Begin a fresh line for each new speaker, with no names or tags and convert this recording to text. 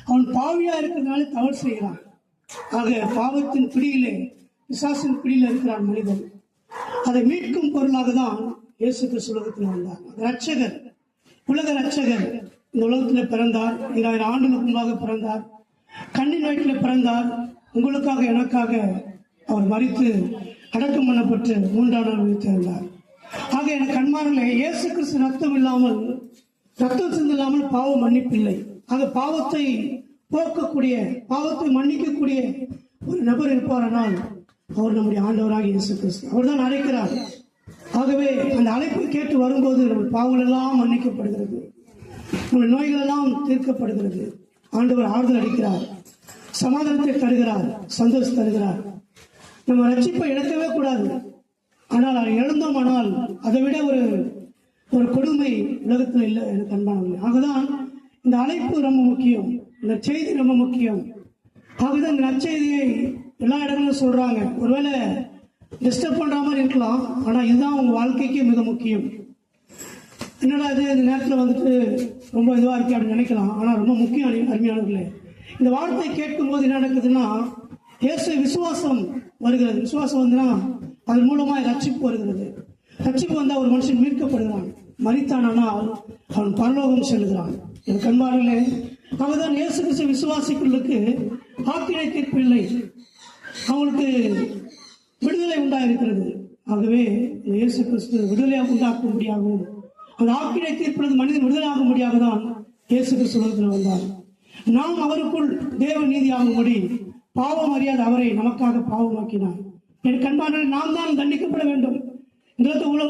அவன் பாவியா இருக்கிறதுனால தவறு செய்கிறான். ஆக பாவத்தின் பிடியிலே, பிசாசின் பிடியில இருக்கிறான் மனிதன். அதை மீட்கும் பொருளாக தான் இயேசு கிறிஸ்து உலகத்தில் வந்தார். ரட்சகர், உலக ரட்சகர் இந்த உலகத்தில் பிறந்தார். 2000 ஆண்டுகளுக்கு முன்பாக பிறந்தார். கண்ணின் வயிற்றில் பிறந்தார். உங்களுக்காக எனக்காக அவர் மரித்து அடக்கம் பண்ணப்பட்டு 3ஆம் நாள் உயிர்த்தெழுந்தார். ஆக எனக்கு அன்பானவர்களே, இயேசு கிறிஸ்து ரத்தம் சிந்தில்லாமல் பாவம் மன்னிப்பில்லை. ஆக பாவத்தை போக்கக்கூடிய, பாவத்தை மன்னிக்கக்கூடிய ஒரு நபர் இருப்பாரானால் அவர் நம்முடைய ஆண்டவராக இயேசு கிறிஸ்து. அவர் தான் அழைக்கிறார். ஆகவே அந்த அழைப்பை கேட்டு வரும்போது நம்ம பாவங்கள் எல்லாம் மன்னிக்கப்படுகிறது, நம்ம நோய்கள் எல்லாம் தீர்க்கப்படுகிறது. ஆண்டவர் ஆறுதல் அளிக்கிறார், சமாதானத்தை தருகிறார், சந்தோஷம் தருகிறார். நம்ம ரட்சிப்பை இழக்கவே கூடாது. ஆனால் அதை இழந்தோமானால் அதை விட ஒரு கொடுமை உலகத்தில் இல்லை எனக்கு அன்பானவர்களே. ஆகதான் இந்த அழைப்பு ரொம்ப முக்கியம், இந்த செய்தி ரொம்ப முக்கியம். ஆகதான் இந்த நற்செய்தியை எல்லா இடங்களிலும் சொல்றாங்க. ஒருவேளை டிஸ்டர்ப் பண்ற மாதிரி இருக்கலாம், ஆனா இதுதான் உங்க வாழ்க்கைக்கு மிக முக்கியம். என்னடா இது இந்த நேரத்தில் வந்துட்டு ரொம்ப இதுவா இருக்கு அப்படின்னு நினைக்கலாம், ஆனா ரொம்ப முக்கியம் அருமையானவர்களே. இந்த வார்த்தை கேட்கும் போது என்ன நடக்குதுன்னா, இயேசு விசுவாசம் வருகிறது. விசுவாசம் வந்துன்னா அதன் மூலமாக ரட்சிப்பு வருகிறது. ரட்சிப்பு வந்தால் ஒரு மனுஷன் மீட்கப்படுகிறான். மரித்தானால் அவன் பரலோகம் செல்லுகிறான். என் கண்பார்களே, அவர்தான் இயேசு கிறிஸ்து விசுவாசிகளுக்கு ஆக்கினை தீர்ப்பு இல்லை, அவங்களுக்கு விடுதலை உண்டாயிருக்கிறது. ஆகவே இயேசு கிறிஸ்து விடுதலையாக உண்டாக்கும்படியாகவும் அந்த ஆக்கினை தீர்ப்பிலிருந்து மனிதன் விடுதலையாக முடியாக தான் இயேசு கிறிஸ்து உலகத்தில் வந்தார். நாம் அவருக்குள் தேவ நீதியாகும்படி பாவம் அறியாத அவரை நமக்காக பாவமாக்கினார். என் கண்பானவர்களே, நாம் தான் தண்டிக்கப்பட வேண்டும். இந்த உலக